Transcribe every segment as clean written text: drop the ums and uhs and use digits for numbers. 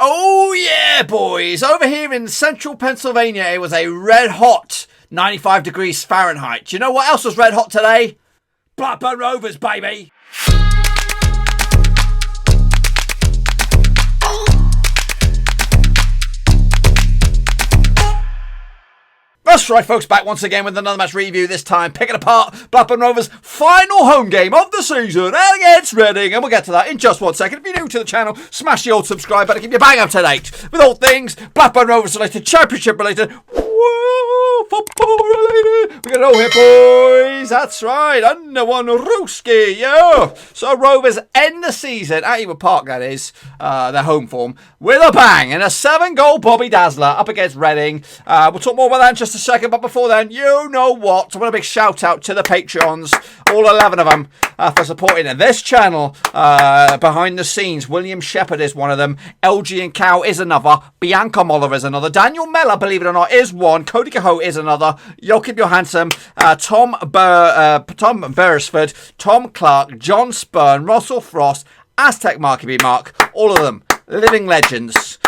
Oh yeah, boys! Over here in central Pennsylvania, it was a red hot 95 degrees Fahrenheit. Do you know what else was red hot today? Blackburn Rovers, baby! That's right, folks, back once again with another match review, this time picking apart Blackburn Rovers' final home game of the season against Reading, and we'll get to that in just 1 second. If you're new to the channel, smash the old subscribe button to keep you bang up to date with all things Blackburn Rovers related, championship related, football related. We got it all here, boys. That's right, under one Rooski, yeah. So Rovers end the season at Ewood Park, that is, their home form, with a bang and a 7-goal Bobby Dazzler up against Reading. We'll talk more about that in just a second, but before then, you know what? I want a big shout out to the Patreons, all 11 of them, for supporting this channel behind the scenes. William Shepherd is one of them, LG and Cow is another, Bianca Moller is another, Daniel Mellor, believe it or not, is one, Cody Cahoe is another, Joachim Johansson, Tom Beresford, Tom Clark, John Spurn, Russell Frost, Aztec Marky B Mark, all of them living legends.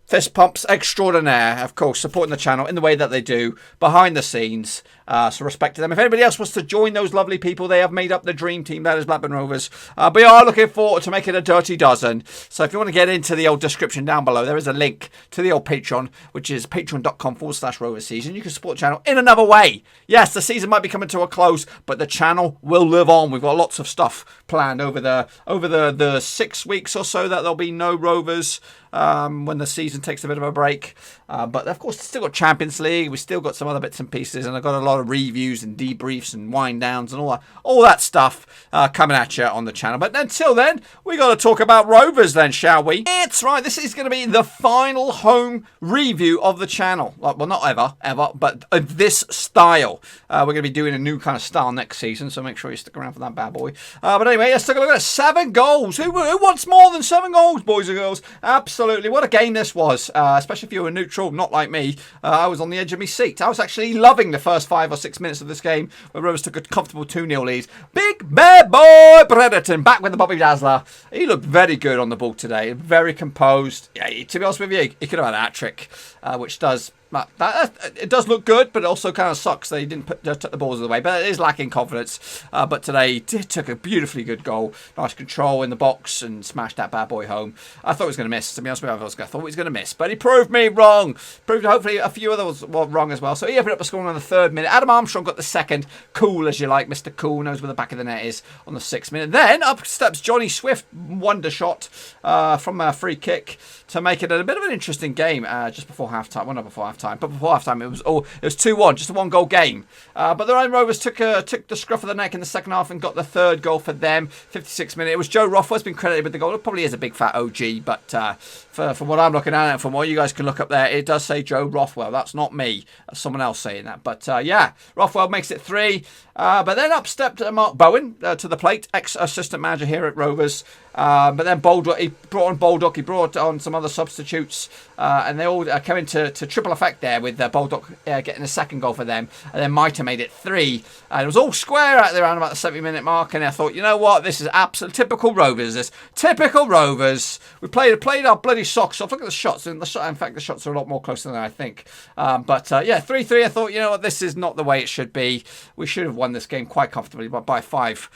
Fist pumps extraordinaire, of course, supporting the channel in the way that they do behind the scenes. So respect to them. If anybody else wants to join those lovely people, they have made up the dream team. That is Blackburn Rovers. But we are looking forward to making a dirty dozen. So if you want to get into the old description down below, there is a link to the old Patreon, which is patreon.com/Roverseas. And you can support the channel in another way. Yes, the season might be coming to a close, but the channel will live on. We've got lots of stuff planned over the 6 weeks or so that there'll be no Rovers when the season takes a bit of a break. But of course, still got Champions League. We've still got some other bits and pieces, and I've got a lot of reviews and debriefs and wind downs and all that stuff coming at you on the channel. But until then, we got to talk about Rovers then, shall we? That's right. This is going to be the final home review of the channel. Well, not ever, but of this style. We're going to be doing a new kind of style next season, so make sure you stick around for that bad boy. But anyway, let's take a look at it. 7 goals. Who wants more than 7 goals, boys and girls? Absolutely. What a game this was, especially if you were neutral, not like me. I was on the edge of my seat. I was actually loving the first 5 or 6 minutes of this game where Rovers took a comfortable 2-0 lead. Big bad boy Brereton back with the Bobby Dazzler. He looked very good on the ball today, very composed. Yeah, to be honest with you, he could have had a hat-trick, which does... it does look good, but it also kind of sucks that he didn't tuck the balls away. But it is lacking confidence. But today he took a beautifully good goal. Nice control in the box and smashed that bad boy home. I thought he was going to miss. To be honest with you, I thought he was going to miss. But he proved me wrong. Proved hopefully a few others were wrong as well. So he opened up a score on the 3rd minute. Adam Armstrong got the 2nd. Cool as you like. Mr. Cool knows where the back of the net is on the 6th minute. Then up steps Johnny Swift. Wonder shot from a free kick to make it a bit of an interesting game just before half-time. Well, not before half-time, but before half-time it was 2-1, just a 1-goal game. But the Ryan Rovers took the scruff of the neck in the second half and got the 3rd goal for them, 56th minute. It was Joe Rothwell has been credited with the goal. It probably is a big fat OG, but from what I'm looking at and from what you guys can look up there, it does say Joe Rothwell. That's not me. That's someone else saying that. But yeah, Rothwell makes it 3. But then up stepped Mark Bowen to the plate, ex-assistant manager here at Rovers. But then he brought on Baldock, he brought on some other substitutes, and they all came into triple effect there with Baldock getting a 2nd goal for them, and then Meite made it 3. And it was all square out there around about the 70-minute mark, and I thought, you know what, this is absolute typical Rovers. This typical Rovers. We played our bloody socks off. Look at the shots. In fact, the shots are a lot more closer than I think. But yeah, 3-3. I thought, you know what, this is not the way it should be. We should have won this game quite comfortably, but by 5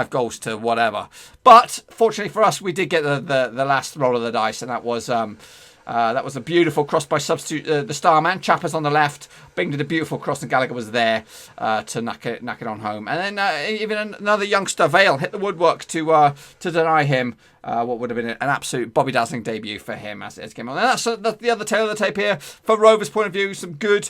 goals to whatever. But fortunately for us, we did get the last roll of the dice, and that was a beautiful cross by substitute, the star man. Chappers on the left, Bing did a beautiful cross, and Gallagher was there to knock it on home. And then even another youngster, Vale, hit the woodwork to deny him what would have been an absolute Bobby Dazzling debut for him as it came on. And that's the other tail of the tape here. From Rovers' point of view, some good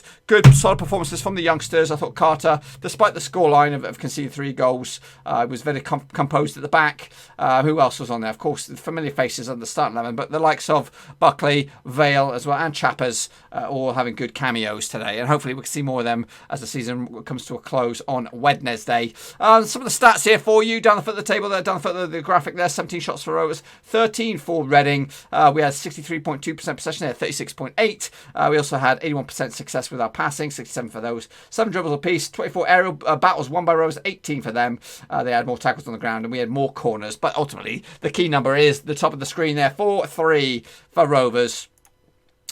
solid performances from the youngsters. I thought Carter, despite the scoreline of conceding 3 goals, was very composed at the back. Who else was on there? Of course, the familiar faces on the starting 11, but the likes of Buckley, Vale as well, and Chappers all having good cameos today. And hopefully we can see more of them as the season comes to a close on Wednesday. Some of the stats here for you, down the foot of the table there, down the foot of the graphic there, 17 shots for Rovers, 13 for Reading. We had 63.2% possession there, 36.8. We also had 81% success with our passing, 67 for those. 7 dribbles apiece, 24 aerial battles won by Rovers, 18 for them. They had more tackles on the ground and we had more corners. But ultimately, the key number is the top of the screen there, 4-3 for Rovers.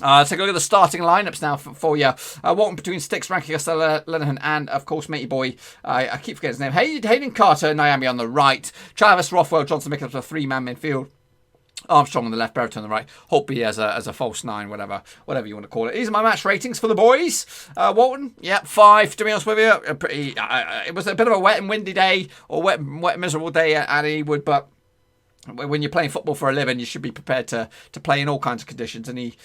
Let's take a look at the starting lineups now for you. Walton between Sticks, Ranky Costello, Lenihan, and of course Matey Boy. I keep forgetting his name. Hayden Carter, Nyambi on the right. Travis, Rothwell, Johnson Mickens with a 3-man midfield. Armstrong on the left, Brereton on the right. Holtby as a false 9, whatever you want to call it. These are my match ratings for the boys. Walton, 5. To be honest with you, it was a bit of a wet and windy day, or wet and miserable day at Ewood, but when you're playing football for a living, you should be prepared to play in all kinds of conditions. And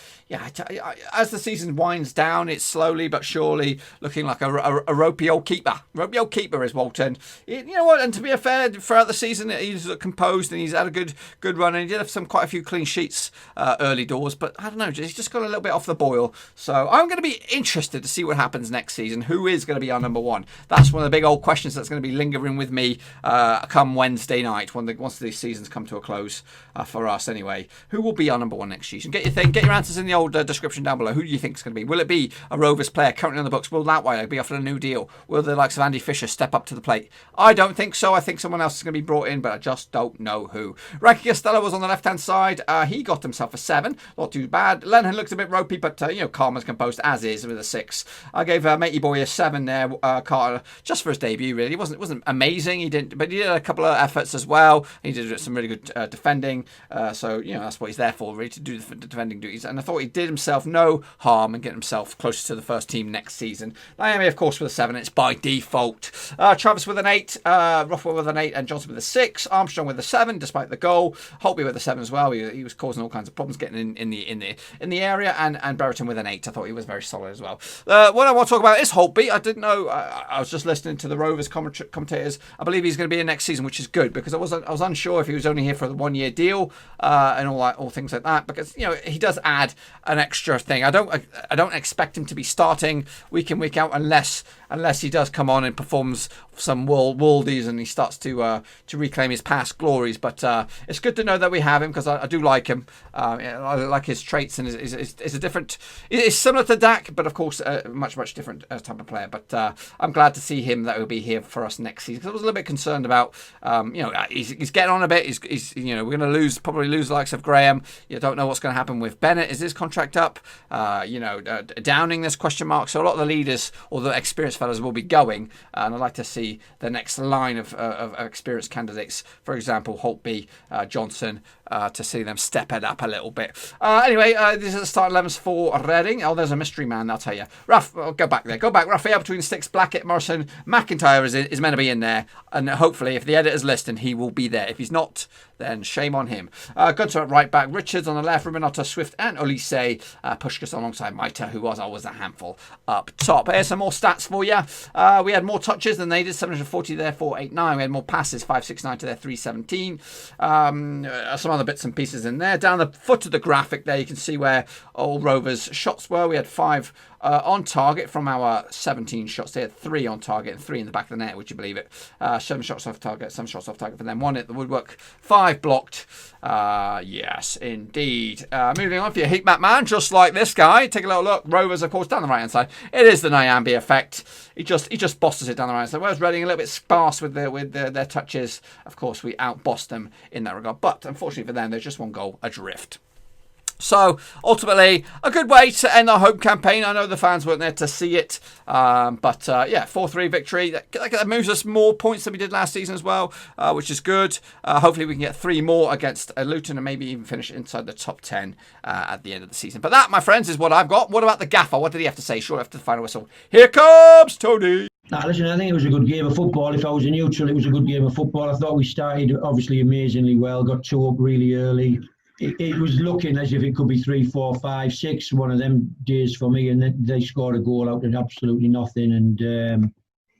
as the season winds down, it's slowly but surely looking like a ropey old keeper. Ropey old keeper is Walton. You know what? And to be fair, throughout the season, he's composed and he's had a good run. And he did have quite a few clean sheets early doors. But I don't know, he's just got a little bit off the boil. So I'm going to be interested to see what happens next season. Who is going to be our number one? That's one of the big old questions that's going to be lingering with me come Wednesday night once these seasons come to a close for us anyway. Who will be our number one next season? Get your answers in the old description down below. Who do you think is going to be? Will it be a Rovers player currently on the books? Will Latweiler be offered a new deal? Will the likes of Andy Fisher step up to the plate? I don't think so. I think someone else is going to be brought in, but I just don't know who. Ranky Costello was on the left hand side. He got himself a 7. Not too bad. Lennon looked a bit ropey, but calm as composed as is with a 6. I gave Matey Boy a 7 there. Carter, just for his debut, really. It wasn't amazing. He did a couple of efforts as well. He did some really good defending. So that's what he's there for, really, to do the defending duties. And I thought he did himself no harm and get himself closer to the first team next season. Miami, of course, with a 7. It's by default. Travis with an 8. Rothwell with an 8. And Johnson with a 6. Armstrong with a 7, despite the goal. Holtby with a 7 as well. He was causing all kinds of problems getting in the area. And Brereton with an 8. I thought he was very solid as well. What I want to talk about is Holtby. I didn't know. I was just listening to the Rovers commentators. I believe he's going to be in next season, which is good, because I was unsure if he was only here for the 1-year deal and all things like that, because he does add an extra thing. I don't expect him to be starting week in, week out unless he does come on and performs some worldies and he starts to reclaim his past glories. But it's good to know that we have him, because I do like him. I like his traits, and is a different. It's similar to Dak, but of course much different type of player. But I'm glad to see him that will be here for us next season, because I was a little bit concerned about he's getting on a bit. He's we're going to probably lose the likes of Graham. You don't know what's going to happen with Bennett. Is his contract up? Downing, this question mark. So a lot of the leaders or the experienced fellas will be going, and I'd like to see the next line of experienced candidates, for example Holtby, Johnson, to see them step it up a little bit. Anyway, these are the start 11s for Reading. Oh, there's a mystery man, I'll tell you. Go back there. Go back. Raphael between Sticks, Blackett, Morrison, McIntyre is meant to be in there, and hopefully if the editor's listening, he will be there. If he's not, then shame on him. Gunter at right back, Richards on the left, Ruminato, Swift and Olise, Pushkas alongside Meite, who was always a handful up top. Here's some more stats for you. We had more touches than they did, 740 there, 489. We had more passes, 569 to their 317. Some other bits and pieces in there. Down the foot of the graphic there, you can see where all Rovers' shots were. We had 5 on target from our 17 shots. They had 3 on target and 3 in the back of the net, would you believe it? 7 shots off target, 7 shots off target for them. 1 at the woodwork, 5 blocked. Yes, indeed. Moving on for your heat map man, just like this guy. Take a little look. Rovers, of course, down the right hand side. It is the Nyambi effect. He just bosses it down the right hand side. Whereas Reading a little bit sparse with their touches. Of course, we outbossed them in that regard. But unfortunately for them, there's just 1 goal adrift. So, ultimately, a good way to end our home campaign. I know the fans weren't there to see it. But 4-3 victory. That moves us more points than we did last season as well, which is good. Hopefully, we can get 3 more against Luton and maybe even finish inside the top 10 at the end of the season. But that, my friends, is what I've got. What about the gaffer? What did he have to say? Sure, after the final whistle. Here comes Tony. Listen, I think it was a good game of football. If I was a neutral, it was a good game of football. I thought we started, obviously, amazingly well. Got 2 up really early. It was looking as if it could be 3, 4, 5, 6, one of them days for me, and then they scored a goal out of absolutely nothing, and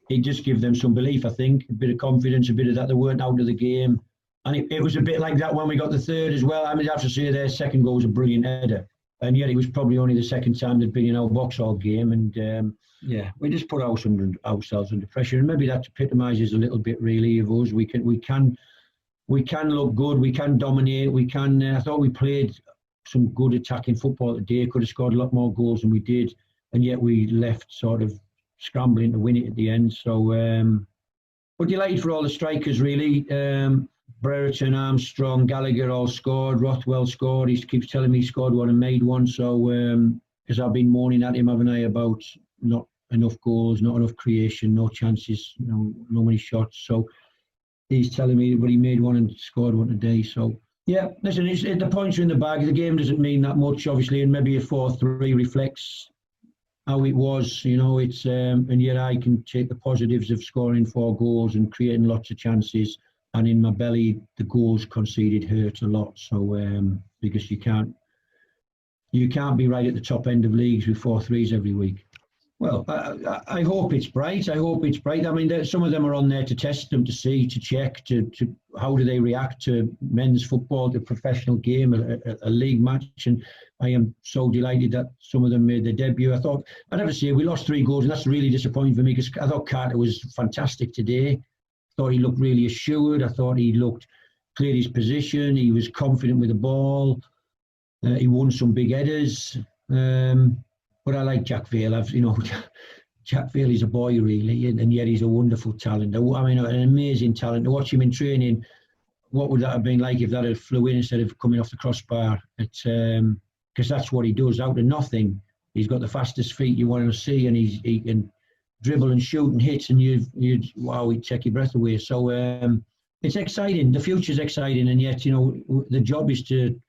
it just gave them some belief, I think, a bit of confidence, a bit of that they weren't out of the game, and it was a bit like that when we got the 3rd as well. I mean, I have to say their second goal was a brilliant header, and yet it was probably only the second time they'd been in our box all game, and we just put ourselves under pressure, and maybe that epitomises a little bit really of us. We can we can look good, we can dominate, we can. I thought we played some good attacking football today. Could have scored a lot more goals than we did, and yet we left sort of scrambling to win it at the end. So, we're delighted for all the strikers, really. Brereton, Armstrong, Gallagher all scored. Rothwell scored. He keeps telling me he scored one and made one. So, because I've been moaning at him, haven't I, about not enough goals, not enough creation, no chances, no many shots. So he's telling me, but he made one and scored one today. So yeah, listen, the points are in the bag. The game doesn't mean that much, obviously, and maybe a 4-3 reflects how it was. It's and yet I can take the positives of scoring 4 goals and creating lots of chances. And in my belly, the goals conceded hurt a lot. So because you can't be right at the top end of leagues with 4-3s every week. Well, I hope it's bright. I hope it's bright. I mean, some of them are on there to test them, to see, to check, to how do they react to men's football, to professional game, a league match. And I am so delighted that some of them made their debut. I thought, I'd have to say, we lost 3 goals, and that's really disappointing for me because I thought Carter was fantastic today. I thought he looked really assured. I thought he cleared his position. He was confident with the ball. He won some big headers. But I like Jack Vale. Jack Vale is a boy, really, and yet he's a wonderful talent. I mean, an amazing talent. To watch him in training, what would that have been like if that had flew in instead of coming off the crossbar? It's because that's what he does out of nothing. He's got the fastest feet you want to see, and he can dribble and shoot and hit, and he'd take your breath away. So it's exciting. The future's exciting, and yet the job is to.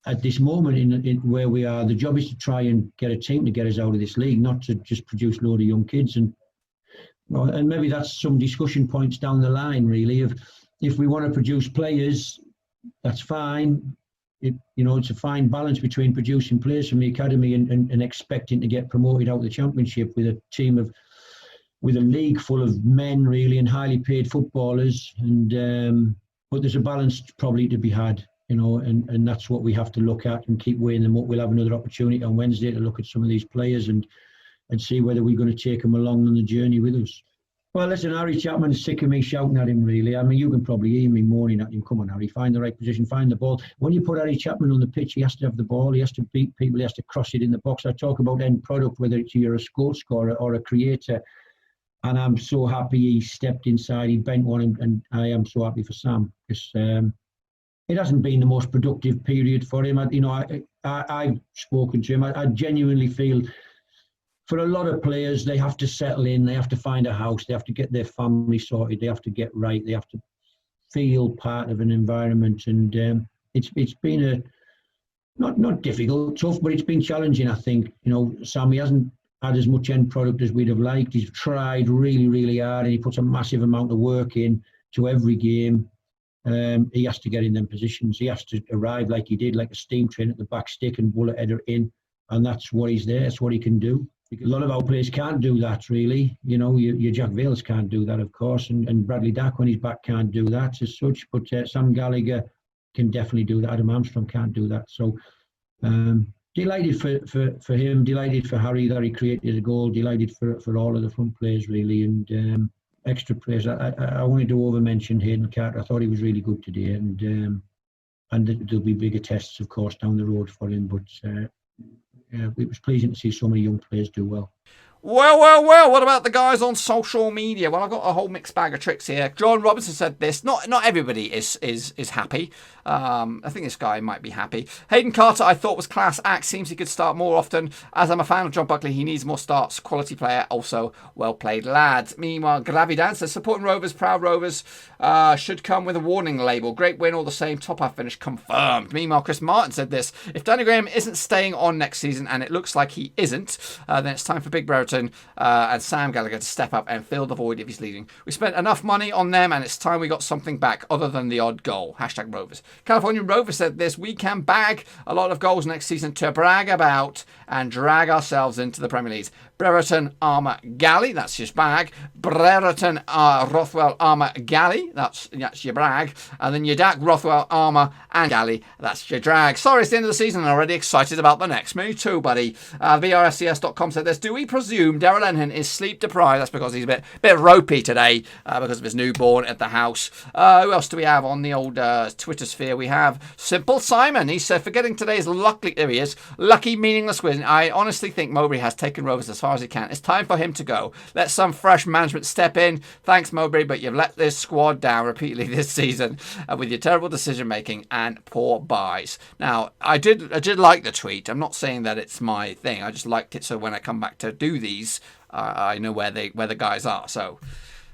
At this moment in where we are, the job is to try and get a team to get us out of this league, not to just produce a load of young kids. And maybe that's some discussion points down the line, really. If we want to produce players, that's fine. It's a fine balance between producing players from the academy and expecting to get promoted out of the championship with a team with a league full of men, really, and highly paid footballers. And but there's a balance probably to be had. And that's what we have to look at and keep weighing them up. We'll have another opportunity on Wednesday to look at some of these players and see whether we're going to take them along on the journey with us. Well, listen, Harry Chapman's sick of me shouting at him, really. I mean, you can probably hear me moaning at him. Come on, Harry, find the right position, find the ball. When you put Harry Chapman on the pitch, he has to have the ball. He has to beat people. He has to cross it in the box. I talk about end product, whether you're a goal scorer or a creator. And I'm so happy he stepped inside. He bent one, and I am so happy for Sam because it hasn't been the most productive period for him. I've spoken to him. I genuinely feel for a lot of players, they have to settle in. They have to find a house. They have to get their family sorted. They have to get right. They have to feel part of an environment. And it's been a not difficult, tough, but it's been challenging, I think. Sam, he hasn't had as much end product as we'd have liked. He's tried really, really hard, and he puts a massive amount of work in to every game. He has to get in them positions. He has to arrive like he did, like a steam train at the back stick and bullet header in. And that's what he's there. That's what he can do. A lot of our players can't do that, really. Your Jack Vales can't do that, of course. And Bradley Dack, when he's back, can't do that as such. But Sam Gallagher can definitely do that. Adam Armstrong can't do that. So delighted for him. Delighted for Harry that he created a goal. Delighted for all of the front players, really. And extra players. I wanted to over-mention Hayden Carter. I thought he was really good today, and there'll be bigger tests, of course, down the road for him. But it was pleasing to see so many young players do well. Well, what about the guys on social media? Well, I've got a whole mixed bag of tricks here. John Robinson said this. Not everybody is happy. I think this guy might be happy. Hayden Carter, I thought was class act. Seems he could start more often. As I'm a fan of John Buckley, he needs more starts. Quality player, also well played lad. Meanwhile, Gravidan says, supporting Rovers, proud Rovers, should come with a warning label. Great win all the same. Top half finish confirmed. Meanwhile, Chris Martin said this. If Danny Graham isn't staying on next season, and it looks like he isn't, then it's time for Big Brereton and Sam Gallagher to step up and fill the void if he's leaving. We spent enough money on them, and it's time we got something back other than the odd goal. #Rovers. California Rover said this. We can bag a lot of goals next season to brag about and drag ourselves into the Premier League. Brereton, Armour, Galley, that's your bag. Brereton, Rothwell, Armour, Galley, that's your brag. And then your Dack, Rothwell, Armour and Galley, that's your drag. Sorry, it's the end of the season and already excited about the next. Me too, buddy. VRSCS.com said this. Do we presume assume Daryl Enhan is sleep deprived. That's because he's a bit ropey today because of his newborn at the house. Who else do we have on the old Twitter sphere? We have Simple Simon. He said, forgetting today's lucky meaningless win, I honestly think Mowbray has taken Rovers as far as he can. It's time for him to go. Let some fresh management step in. Thanks, Mowbray, but you've let this squad down repeatedly this season with your terrible decision making and poor buys. Now, I did like the tweet. I'm not saying that it's my thing. I just liked it so when I come back to do these, I know where the guys are. So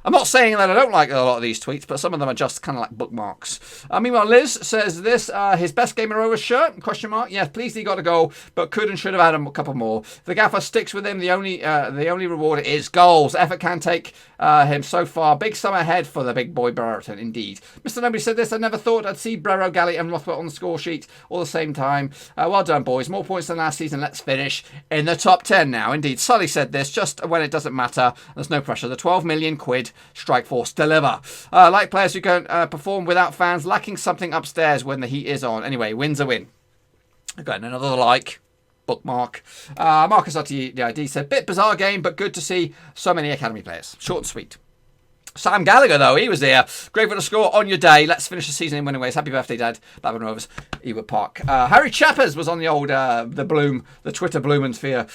I'm not saying that I don't like a lot of these tweets, but some of them are just kind of like bookmarks. Meanwhile, Liz says this, his best game in Rovers shirt, question mark. Yes, pleased he got a goal, but could and should have had a couple more. If the gaffer sticks with him, the only reward is goals. Effort can take him so far. Big summer ahead for the big boy Brereton, indeed. Mr. Nobody said this, I never thought I'd see Brero, Galley and Rothwell on the score sheet all the same time. Well done, boys. More points than last season. Let's finish in the top 10 now. Indeed, Sully said this, just when it doesn't matter. There's no pressure. The 12 million quid Strike Force deliver. Like players who can perform without fans, lacking something upstairs when the heat is on. Anyway, win's a win. Again, another like. Bookmark. Marcus RTD said, bit bizarre game, but good to see so many academy players. Short and sweet. Sam Gallagher, though, he was there. Grateful to score on your day. Let's finish the season in winning ways. Happy birthday, Dad. Blackburn Rovers, Ewood Park. Harry Chappers was on the old, the Twitter Blumensphere.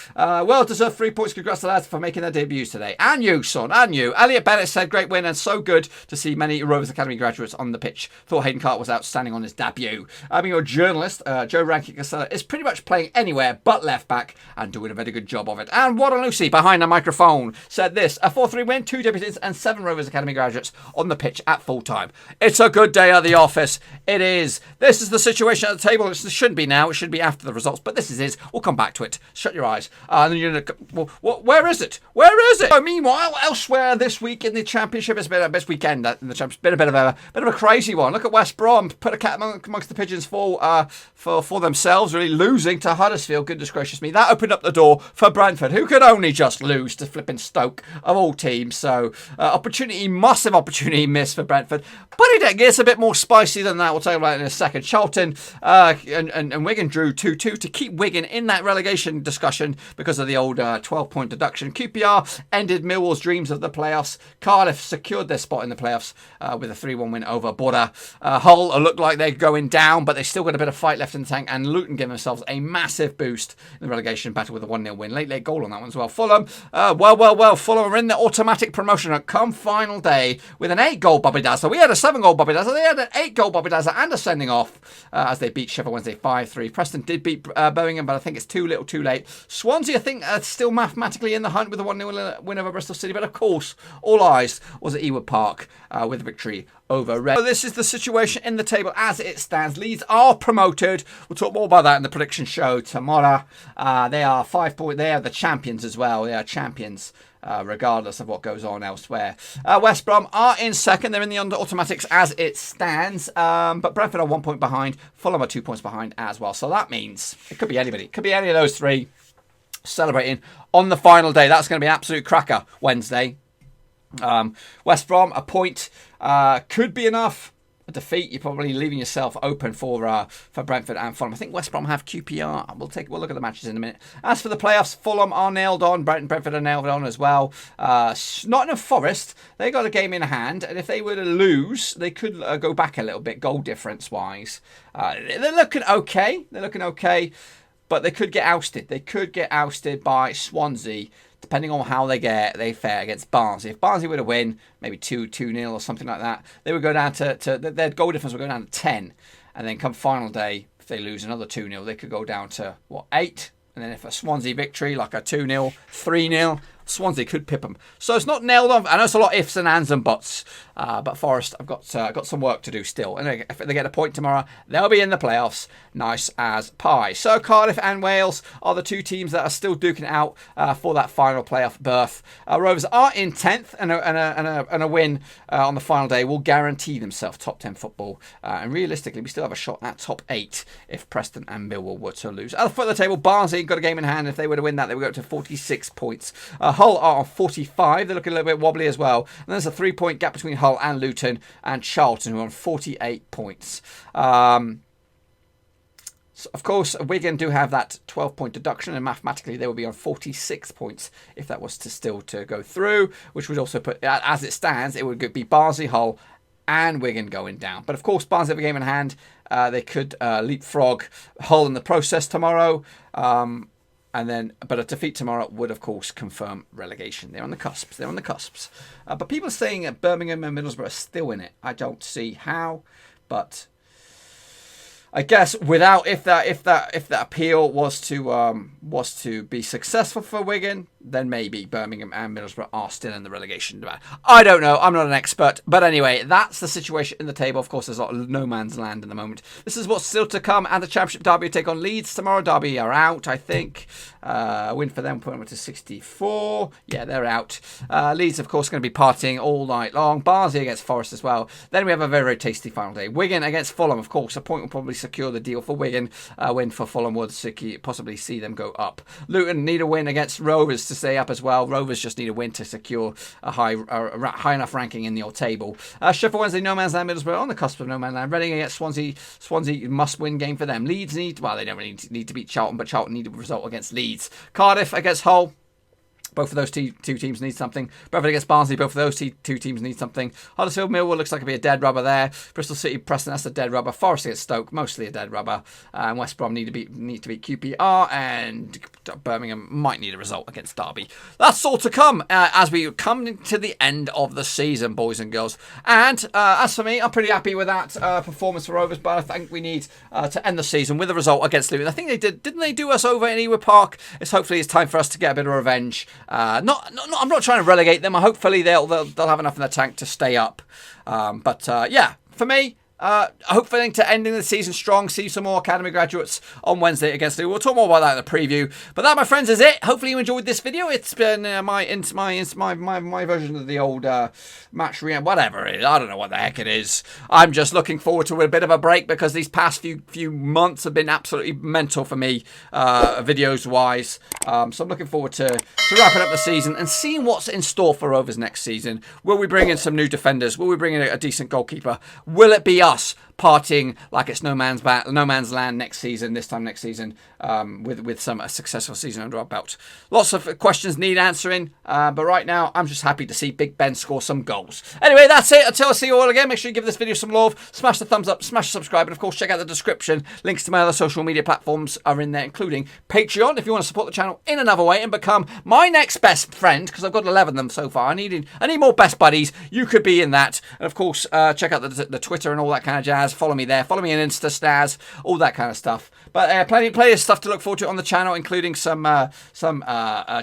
Well-deserved 3 points. Congrats to lads for making their debuts today. And you, son, and you. Elliot Bennett said, great win and so good to see many Rovers Academy graduates on the pitch. Thought Hayden Cart was outstanding on his debut. Your journalist, Joe Rankin-Casella, is pretty much playing anywhere but left back and doing a very good job of it. And Waddle Lucy, behind the microphone, said this, a 4-3 win, 2 debutantes and 7 Rovers Academy graduates on the pitch at full time. It's a good day at the office. It is. This is the situation at the table. It shouldn't be now. It should be after the results. But this is it. We'll come back to it. Shut your eyes. And then you're gonna, where is it? Where is it? Meanwhile, elsewhere this week in the Championship, it's been a best weekend in the Championship. Been a bit of a crazy one. Look at West Brom. Put a cat amongst the pigeons for themselves. Really losing to Huddersfield. Goodness gracious me. That opened up the door for Brentford, who could only just lose to flipping Stoke of all teams. So massive opportunity missed for Brentford. But it gets a bit more spicy than that. We'll tell you about it in a second. Charlton and Wigan drew 2-2 to keep Wigan in that relegation discussion because of the old 12-point deduction. QPR ended Millwall's dreams of the playoffs. Cardiff secured their spot in the playoffs with a 3-1 win over Border. Hull looked like they're going down, but they still got a bit of fight left in the tank. And Luton gave themselves a massive boost in the relegation battle with a 1-0 win. Late goal on that one as well. Fulham, Fulham are in the automatic promotion at come final day with an 8-goal Bobby Dazzler. We had a 7-goal Bobby Dazzler. They had an 8-goal Bobby Dazzler and a sending off as they beat Sheffield Wednesday 5-3. Preston did beat Birmingham, but I think it's too little too late. Swansea, I think, are still mathematically in the hunt with a 1-0 win over Bristol City, but of course, all eyes was at Ewood Park with a victory over Red. So this is the situation in the table as it stands. Leeds are promoted. We'll talk more about that in the prediction show tomorrow. They are 5 points. They are the champions as well. They are champions. Regardless of what goes on elsewhere. West Brom are in second. They're in the under automatics as it stands. But Brentford are 1 point behind. Fulham are 2 points behind as well. So that means it could be anybody. It could be any of those three celebrating on the final day. That's going to be an absolute cracker Wednesday. West Brom, a point could be enough. A defeat, you're probably leaving yourself open for Brentford and Fulham. I think West Brom have QPR. We'll look at the matches in a minute. As for the playoffs, Fulham are nailed on. Brentford are nailed on as well. Nottingham Forest, they got a game in hand, and if they were to lose, they could go back a little bit goal difference wise. They're looking okay. But they could get ousted. They could get ousted by Swansea, depending on how they fare against Barnsley. If Barnsley were to win, maybe 2-0 or something like that, they would go down to their goal difference would go down to 10. And then come final day, if they lose another 2-0, they could go down to, 8? And then if a Swansea victory, like a 2-0, 3-0, Swansea could pip them. So it's not nailed on. I know it's a lot of ifs and ands and buts. But Forest, I've got some work to do still. And if they get a point tomorrow, they'll be in the playoffs. Nice as pie. So Cardiff and Wales are the two teams that are still duking it out for that final playoff berth. Rovers are in 10th, and a win on the final day will guarantee themselves top 10 football. And realistically, we still have a shot at top 8 if Preston and Millwall were to lose. At the foot of the table, Barnsley got a game in hand. If they were to win that, they would go up to 46 points. Hull are on 45. They're looking a little bit wobbly as well. And there's a 3-point gap between Hull and Luton and Charlton, who are on 48 points. So of course, Wigan do have that 12-point deduction, and mathematically they will be on 46 points if that was to go through, which would also put, as it stands, it would be Barnsley, Hull, and Wigan going down. But of course, Barnsley have a game in hand. They could leapfrog Hull in the process tomorrow. But a defeat tomorrow would, of course, confirm relegation. They're on the cusps. They're on the cusps. But people are saying that Birmingham and Middlesbrough are still in it. I don't see how, but I guess if that appeal was to be successful for Wigan, then maybe Birmingham and Middlesbrough are still in the relegation debate. I don't know. I'm not an expert. But anyway, that's the situation in the table. Of course, there's a lot of no man's land in the moment. This is what's still to come. And the Championship Derby will take on Leeds tomorrow. Derby are out, I think. Win for them, put them to 64. Yeah, they're out. Leeds, of course, going to be partying all night long. Barnsley against Forest as well. Then we have a very, very tasty final day. Wigan against Fulham, of course. A point will probably secure the deal for Wigan. Win for Fulham would possibly see them go up. Luton need a win against Rovers to stay up as well. Rovers just need a win to secure a high enough ranking in the old table. Sheffield Wednesday, no man's land. Middlesbrough on the cusp of no man's land. Reading against Swansea. Swansea must win game for them. Leeds they don't really need to beat Charlton, but Charlton need a result against Leeds. Cardiff against Hull. Both of those two teams need something. Brentford against Barnsley. Both of those two teams need something. Huddersfield, Millwall looks like it'll be a dead rubber there. Bristol City, Preston, that's a dead rubber. Forest against Stoke, mostly a dead rubber. And West Brom need to beat QPR, and Birmingham might need a result against Derby. That's all to come as we come to the end of the season, boys and girls. And as for me, I'm pretty happy with that performance for Rovers, but I think we need to end the season with a result against Luton. I think they didn't they do us over in Ewood Park? Hopefully it's time for us to get a bit of revenge. I'm not trying to relegate them. Hopefully they'll have enough in the tank to stay up. Yeah, for me, hopefully to ending the season strong, see some more academy graduates on Wednesday against Liverpool. We'll talk more about that in the preview. But that, my friends, is it. Hopefully you enjoyed this video. It's been my version of the old match reaction, whatever it is. I don't know what the heck it is. I'm just looking forward to a bit of a break because these past few months have been absolutely mental for me, videos wise. So I'm looking forward to wrapping up the season and seeing what's in store for Rovers next season. Will we bring in some new defenders? Will we bring in a decent goalkeeper? Will it be us partying like it's no man's land next season, with a successful season under our belt? Lots of questions need answering, but right now I'm just happy to see Big Ben score some goals. Anyway, that's it. Until I see you all again, make sure you give this video some love, smash the thumbs up, smash the subscribe, and of course check out the description. Links to my other social media platforms are in there, including Patreon if you want to support the channel in another way and become my next best friend, because I've got 11 of them so far. I need more best buddies. You could be in that. And of course check out the Twitter and all that kind of jazz. Follow me there. Follow me on Insta, Staz, all that kind of stuff. But plenty of stuff to look forward to on the channel, including some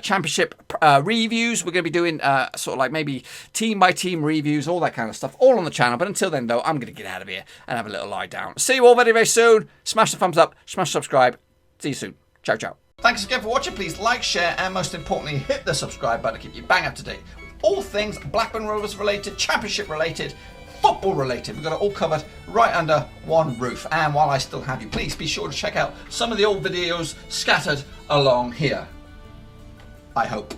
championship reviews. We're going to be doing sort of like maybe team by team reviews, all that kind of stuff, all on the channel. But until then, though, I'm going to get out of here and have a little lie down. See you all very, very soon. Smash the thumbs up, smash subscribe. See you soon. Ciao, ciao. Thanks again for watching. Please like, share, and most importantly, hit the subscribe button to keep you bang up to date with all things Blackburn Rovers related, championship related, football related. We've got it all covered right under one roof. And while I still have you, please be sure to check out some of the old videos scattered along here. I hope.